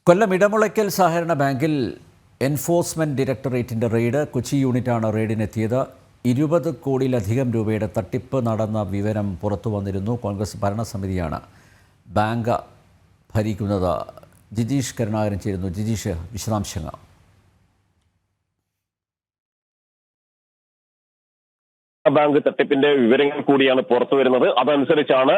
കൊല്ലം ഇടമുളയ്ക്കൽ സഹകരണ ബാങ്കിൽ enforcement ഡയറക്ടറേറ്റിന്റെ raid. Kochi യൂണിറ്റാണ് റെയ്ഡിനെത്തിയത്. 20 കോടിയിലധികം രൂപയുടെ തട്ടിപ്പ് നടന്ന വിവരം പുറത്തു വന്നിരുന്നു. കോൺഗ്രസ് ഭരണസമിതിയാണ് ബാങ്ക് ഭരിക്കുന്നത്. ജിജീഷ് കരുണാകരൻ ചേരുന്നു. ജിജീഷ്, വിശദാംശങ്ങൾ. ബാങ്ക് തട്ടിപ്പിന്റെ വിവരങ്ങൾ കൂടിയാണ് പുറത്തു വരുന്നത്. അതനുസരിച്ചാണ്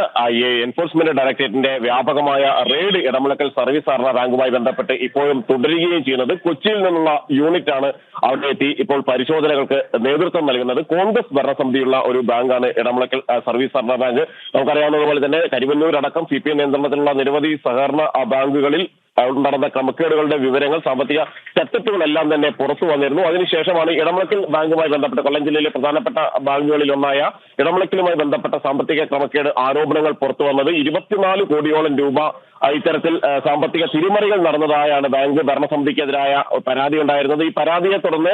എൻഫോഴ്സ്മെന്റ് ഡയറക്ടറേറ്റിന്റെ വ്യാപകമായ റെയ്ഡ് ഇടമുളയ്ക്കൽ സർവീസ് സഹകരണ ബാങ്കുമായി ബന്ധപ്പെട്ട് ഇപ്പോഴും തുടരുകയും ചെയ്യുന്നത്. കൊച്ചിയിൽ നിന്നുള്ള യൂണിറ്റാണ് അവിടെ എത്തി ഇപ്പോൾ പരിശോധനകൾക്ക് നേതൃത്വം നൽകുന്നത്. കോൺഗ്രസ് ഭരണസമിതിയുള്ള ഒരു ബാങ്കാണ് ഇടമുളയ്ക്കൽ സർവീസ് സഹകരണ ബാങ്ക്. നമുക്കറിയാവുന്നതുപോലെ തന്നെ കരിവന്നൂരടക്കം CPM നിയന്ത്രണത്തിലുള്ള നിരവധി സഹകരണ ബാങ്കുകളിൽ നടന്ന ക്രമക്കേടുകളുടെ വിവരങ്ങൾ, സാമ്പത്തിക തട്ടിപ്പുകളെല്ലാം തന്നെ പുറത്തു വന്നിരുന്നു. അതിനുശേഷമാണ് ഇടമുളയ്ക്കൽ ബാങ്കുമായി ബന്ധപ്പെട്ട കൊല്ലം ജില്ലയിലെ പ്രധാനപ്പെട്ട ബാങ്കുകളിൽ ഒന്നായ ഇടമുളയ്ക്കലുമായി ബന്ധപ്പെട്ട സാമ്പത്തിക ക്രമക്കേട് ആരോപണങ്ങൾ പുറത്തു വന്നത്. 24 കോടിയോളം രൂപ ഇത്തരത്തിൽ സാമ്പത്തിക തിരിമറികൾ നടന്നതായാണ് ബാങ്ക് ഭരണസമിതിക്കെതിരായ പരാതി ഉണ്ടായിരുന്നത്. ഈ പരാതിയെ തുടർന്ന്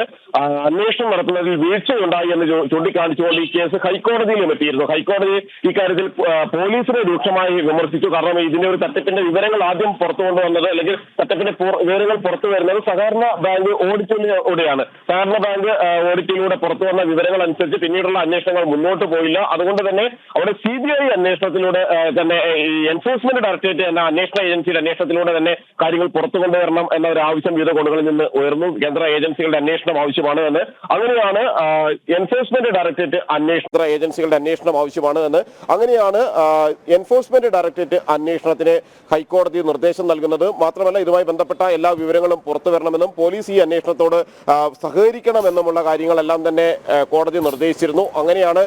അന്വേഷണം നടത്തുന്നതിൽ വീഴ്ചയുണ്ടായി എന്ന് ചൂണ്ടിക്കാണിച്ചുകൊണ്ട് ഈ കേസ് ഹൈക്കോടതിയിലും എത്തിയിരുന്നു. ഹൈക്കോടതി ഇക്കാര്യത്തിൽ പോലീസിനെ രൂക്ഷമായി വിമർശിച്ചു. കാരണം ഇതിന്റെ ഒരു തട്ടിപ്പിന്റെ വിവരങ്ങൾ ആദ്യം പുറത്തു കൊണ്ടുവന്നത്, അല്ലെങ്കിൽ തട്ടിപ്പിന്റെ വിവരങ്ങൾ പുറത്തു വരുന്നത് സഹകരണ ബാങ്ക് ഓഡിറ്റിലൂടെയാണ്. സഹകരണ ബാങ്ക് ഓഡിറ്റിലൂടെ പുറത്തു വന്ന വിവരങ്ങൾ അനുസരിച്ച് പിന്നീടുള്ള അന്വേഷണങ്ങൾ മുന്നോട്ട് പോയില്ല. അതുകൊണ്ട് തന്നെ അവിടെ CBI അന്വേഷണത്തിലൂടെ തന്നെ ഈ എൻഫോഴ്സ്മെന്റ് ഡയറക്ടറേറ്റ് എന്ന അന്വേഷണ ഏജൻസിയുടെ അന്വേഷണത്തിലൂടെ തന്നെ കാര്യങ്ങൾ പുറത്തു കൊണ്ടുവരണം എന്ന ഒരു ആവശ്യം വിവിധ കോണുകളിൽ നിന്ന് ഉയർന്നു. കേന്ദ്ര ഏജൻസികളുടെ അന്വേഷണം ആവശ്യമാണ് എന്ന്. അങ്ങനെയാണ് എൻഫോഴ്സ്മെന്റ് ഡയറക്ടറേറ്റ് ഏജൻസികളുടെ അന്വേഷണം ആവശ്യമാണ് എന്ന്. അങ്ങനെയാണ് എൻഫോഴ്സ്മെന്റ് ഡയറക്ടറേറ്റ് അന്വേഷണത്തിന് ഹൈക്കോടതി നിർദ്ദേശം നൽകുന്നത്. മാത്രമല്ല, ഇതുമായി ബന്ധപ്പെട്ട എല്ലാ വിവരങ്ങളും പുറത്തു വരണമെന്നും പോലീസ് ഈ അന്വേഷണത്തോട് സഹകരിക്കണമെന്നുമുള്ള കാര്യങ്ങളെല്ലാം തന്നെ കോടതി നിർദ്ദേശിച്ചിരുന്നു. അങ്ങനെയാണ്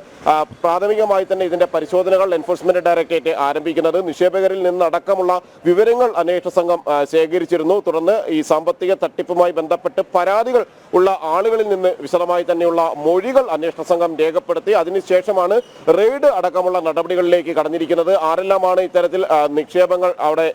പ്രാഥമികമായി തന്നെ ഇതിന്റെ പരിശോധനകൾ എൻഫോഴ്സ്മെന്റ് ഡയറക്ടറേറ്റ് ആരംഭിക്കുന്നത്. നിക്ഷേപകരിൽ നിന്നടക്കമുള്ള വിവരങ്ങൾ അന്വേഷണ സംഘം ശേഖരിച്ചിരുന്നു. തുടർന്ന് ഈ സാമ്പത്തിക തട്ടിപ്പുമായി ബന്ധപ്പെട്ട് പരാതികൾ ഉള്ള ആളുകളിൽ നിന്ന് വിശദമായി തന്നെയുള്ള മൊഴികൾ അന്വേഷണ സംഘം രേഖപ്പെടുത്തി. അതിനുശേഷമാണ് റെയ്ഡ് അടക്കമുള്ള നടപടികളിലേക്ക് കടന്നിരിക്കുന്നത്. ആരെല്ലാമാണ് ഇത്തരത്തിൽ നിക്ഷേപങ്ങൾ അവിടെ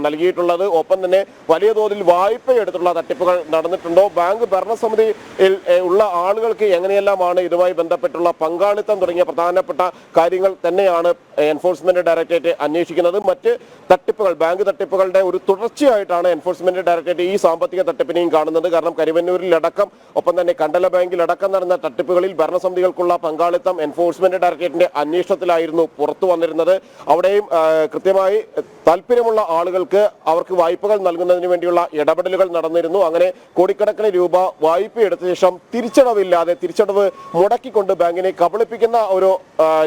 നൽകിയിട്ടുള്ളത്, ഒപ്പം തന്നെ വലിയ തോതിൽ വായ്പയെടുത്തുള്ള തട്ടിപ്പുകൾ നടന്നിട്ടുണ്ടോ, ബാങ്ക് ഭരണസമിതിയിൽ ഉള്ള ആളുകൾക്ക് എങ്ങനെയെല്ലാമാണ് ഇതുമായി ബന്ധപ്പെട്ടുള്ള പങ്കാളിത്തം തുടങ്ങിയ പ്രധാനപ്പെട്ട കാര്യങ്ങൾ തന്നെയാണ് എൻഫോഴ്സ്മെന്റ് ഡയറക്ടറേറ്റ് അന്വേഷിക്കുന്നത്. മറ്റ് തട്ടിപ്പുകൾ, ബാങ്ക് തട്ടിപ്പുകളുടെ ഒരു തുടർച്ചയായിട്ടാണ് എൻഫോഴ്സ്മെന്റ് ഡയറക്ടറേറ്റ് ഈ സാമ്പത്തിക തട്ടിപ്പിനെയും കാണുന്നത്. കാരണം കരിവന്നൂരിലടക്കം, ഒപ്പം തന്നെ കണ്ടല ബാങ്കിലടക്കം നടന്ന തട്ടിപ്പുകളിൽ ഭരണസമിതികൾക്കുള്ള പങ്കാളിത്തം എൻഫോഴ്സ്മെന്റ് ഡയറക്ടറേറ്റിന്റെ അന്വേഷണത്തിലായിരുന്നു പുറത്തു വന്നിരുന്നത്. അവിടെയും കൃത്യമായി താല്പര്യമുള്ള ആളുകൾക്ക് അവർക്ക് വായ്പകൾ നൽകുന്നതിന് വേണ്ടിയുള്ള ഇടപെടലുകൾ നടന്നിരുന്നു. അങ്ങനെ കോടിക്കണക്കിന് രൂപ വായ്പ എടുത്ത ശേഷം തിരിച്ചടവില്ലാതെ, തിരിച്ചടവ് മുടക്കിക്കൊണ്ട് ബാങ്കിനെ കബളിപ്പിക്കുന്ന ഒരു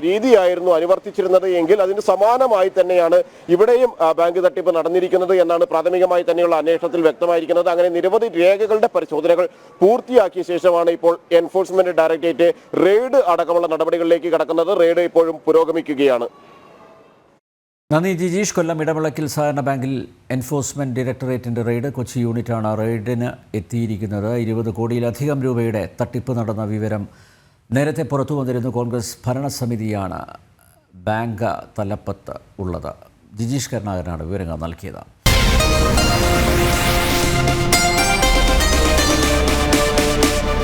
രീതിയായിരുന്നു അനുവർത്തിച്ചിരുന്നത് എങ്കിൽ അതിന് സമാനമായി തന്നെയാണ് ഇവിടെയും ബാങ്ക് തട്ടിപ്പ് നടന്നിരിക്കുന്നത് എന്നാണ് പ്രാഥമികമായി തന്നെയുള്ള അന്വേഷണത്തിൽ വ്യക്തമായിരിക്കുന്നത്. അങ്ങനെ നിരവധി രേഖകളുടെ പരിശോധനകൾ പൂർത്തിയാക്കിയ ശേഷമാണ് ഇപ്പോൾ എൻഫോഴ്സ്മെന്റ് ഡയറക്ടറേറ്റ് റെയ്ഡ് അടക്കമുള്ള നടപടികളിലേക്ക് കടക്കുന്നത്. റെയ്ഡ് ഇപ്പോഴും പുരോഗമിക്കുകയാണ്. നന്ദി ജിജീഷ്. കൊല്ലം ഇടമുളയ്ക്കൽ സഹകരണ ബാങ്കിൽ എൻഫോഴ്സ്മെന്റ് ഡയറക്ടറേറ്റിന്റെ റെയ്ഡ്. കൊച്ചി യൂണിറ്റാണ് റെയ്ഡിന് എത്തിയിരിക്കുന്നത്. 20 കോടിയിലധികം രൂപയുടെ തട്ടിപ്പ് നടന്ന വിവരം നേരത്തെ പുറത്തു വന്നിരുന്നു. കോൺഗ്രസ് ഭരണസമിതിയാണ് ബാങ്ക് തലപ്പത്ത് ഉള്ളത്. ജിജീഷ് കരുണാകരനാണ് വിവരങ്ങൾ നൽകിയത്.